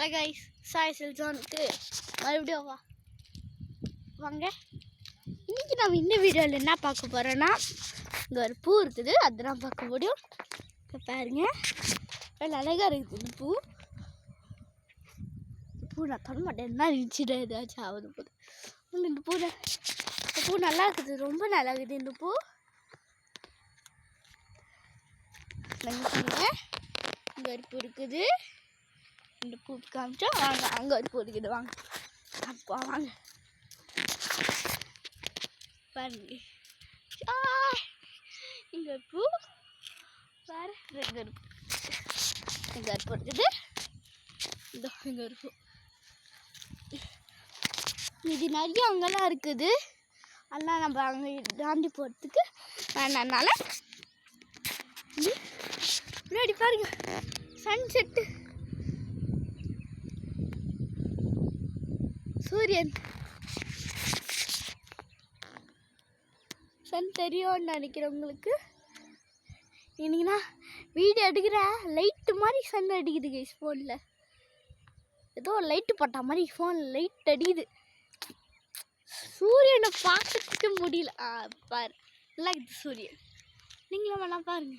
Hello guys, Sai செல்ஜானுக்கு மறுபடியும் வாங்க. இன்றைக்கி நம்ம இந்த வீடியோவில் என்ன பார்க்க போகிறோன்னா, இங்கே ஒரு பூ இருக்குது, அதுதான் பார்க்க முடியும். இப்போ பாருங்க, அழகாக இருக்குது இந்த பூ. நான் தொட மாட்டேன், என்ன நினச்சிட்டு ஏதாச்சும் ஆகுது போது. இந்த பூ நல்லா இருக்குது, ரொம்ப நல்லா இருக்குது இந்த பூ. இங்கே ஒரு பூ இருக்குது, இந்த பூ காமிச்சா வாங்க. அங்கே ஒரு பூ இருக்குது, வாங்க அப்பா வாங்க பாருங்க. இங்கே ஒரு பூ வேறு, இங்கே ஒரு பூ இருக்குது, இதோ இங்கே ஒரு பூ. இது நிறைய அங்கெல்லாம் இருக்குது, அதெல்லாம் நம்ம அங்கே தாண்டி போகிறதுக்கு வேணாம்னால முன்னாடி பாருங்க சன்செட்டு, சூரியன். சன் தெரியும்னு நினைக்கிறவங்களுக்கு இன்னைக்குன்னா வீடியோ எடுக்கிற லைட்டு மாதிரி சன் அடிக்குது கைஸ். ஃபோனில் ஏதோ லைட்டு போட்ட மாதிரி ஃபோனில் லைட் அடிக்குது. சூரியனை பார்க்கறதுக்கு முடியல. பாரு நல்லா இருக்குது சூரியன். நீங்களும் வேணா பாருங்க.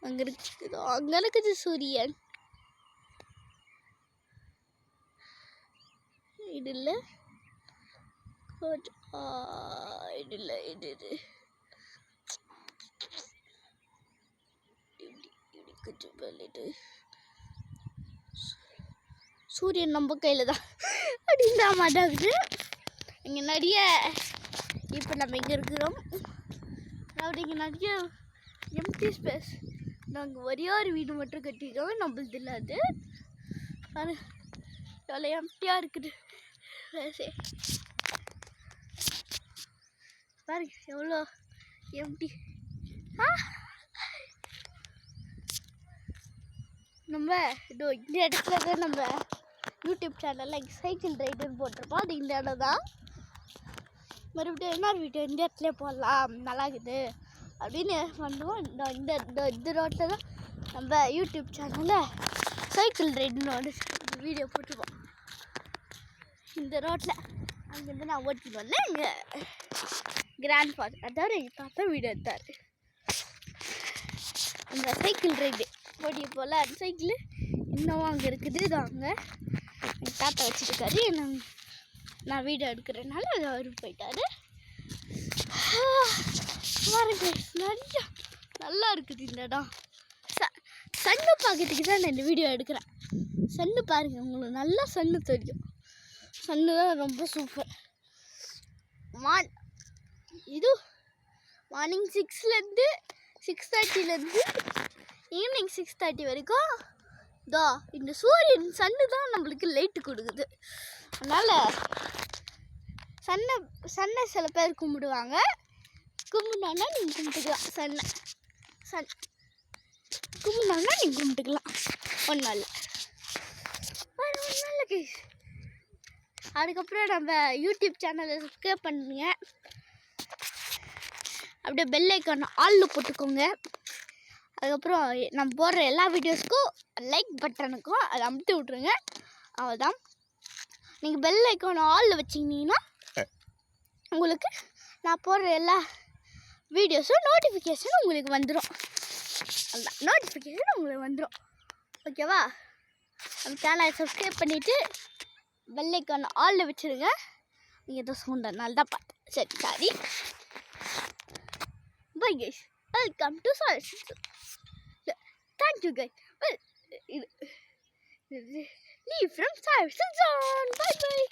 அங்கே இருக்குது சூரியன். இது இல்லை, இது இல்லை, இது கொஞ்சம் பண்ணிட்டு சூரியன் நம்ம கையில் தான் அப்படின்ற மாட்டாகுது. இங்கே நிறைய இப்போ நம்ம இங்கே இருக்கிறோம், அதாவது இங்கே நிறைய எம்டி ஸ்பேஸ். நாங்கள் ஒரே ஒரு வீடு மட்டும் கட்டிட்டோம், நம்மளது இல்லாது. அது எவ்வளோ எம்டியாக இருக்குது பாருங்க, எவ்வளோ எம்டி. நம்ம இதோ இந்த இடத்துல தான் நம்ம யூடியூப் சேனலில் சைக்கிள் ரைடுன்னு போட்டிருப்போம். அது இந்த இடம் தான். மறுபடியும் இன்னொரு வீடியோ இந்த இடத்துல போடலாம், நல்லா இருக்குது அப்படின்னு பண்ணுவோம். இந்த ரோட்டில் தான் நம்ம யூடியூப் சேனலில் சைக்கிள் ரைடுன்னு ஒரு வீடியோ போட்டுருப்போம். இந்த ரோட்டில் அங்கேருந்து நான் ஓட்டிட்டு வந்தேன். இங்கே கிராண்ட் ஃபாதர், அதாவது எங்கள் தாத்தா வீடு எடுத்தார். அந்த சைக்கிள் ரைடு ஓடிய போல் அந்த சைக்கிள் இன்னமும் அங்கே இருக்குது. இது அங்கே எங்கள் தாத்தா வச்சுருக்காரு. நான் வீடியோ எடுக்கிறதுனால அது அவர் போயிட்டார். பாருங்க, நிறையா நல்லா இருக்குது இந்த இடம். சன்னு பார்க்கறதுக்கு தான் நான் இந்த வீடியோ எடுக்கிறேன். சன்னு பாருங்கள், உங்களுக்கு நல்லா சன்னு தெரியும். சன்னு தான் ரொம்ப சூப்பர். இது மார்னிங் 6லேருந்து 6:30 ஈவினிங் 6:30 வரைக்கும் இதோ இந்த சூரியன் சன்னு தான் நம்மளுக்கு லைட்டு கொடுக்குது. அதனால் சன்னை சில பேர் கும்பிடுவாங்க. கும்பிடோன்னா நீங்கள் கும்பிட்டுக்கலாம். சன் கும்பிடோன்னா நீங்கள் கும்பிட்டுக்கலாம். ஒன்றும் இல்லை கைஸ். அதுக்கப்புறம் நம்ம யூடியூப் சேனலை சப்ஸ்கிரைப் பண்ணுங்க. அப்படியே பெல் ஐக்கான் ஆல்ல போட்டுக்கோங்க. அதுக்கப்புறம் நம்ம போடுற எல்லா வீடியோஸ்க்கும் லைக் பட்டனுக்கும் அதை அமுத்தி விட்ருங்க. அவ்வளோதான். நீங்கள் பெல் ஐக்கான் ஆலில் வச்சிங்கன்னா உங்களுக்கு நான் போடுற எல்லா வீடியோஸும் நோட்டிஃபிகேஷன் உங்களுக்கு வந்துடும். அதுதான், நோட்டிஃபிகேஷன் உங்களுக்கு வந்துடும். ஓகேவா? நம்ம சேனலை சப்ஸ்கிரைப் பண்ணிவிட்டு பெல் ஐக்கான் ஆலில் வச்சுருங்க. நீங்கள் எதோ சவுண்டனால தான் பார்த்தேன். சரி, sorry. Bye guys, welcome to Sai. Thank you guys. Well, leave from Sai. Bye bye.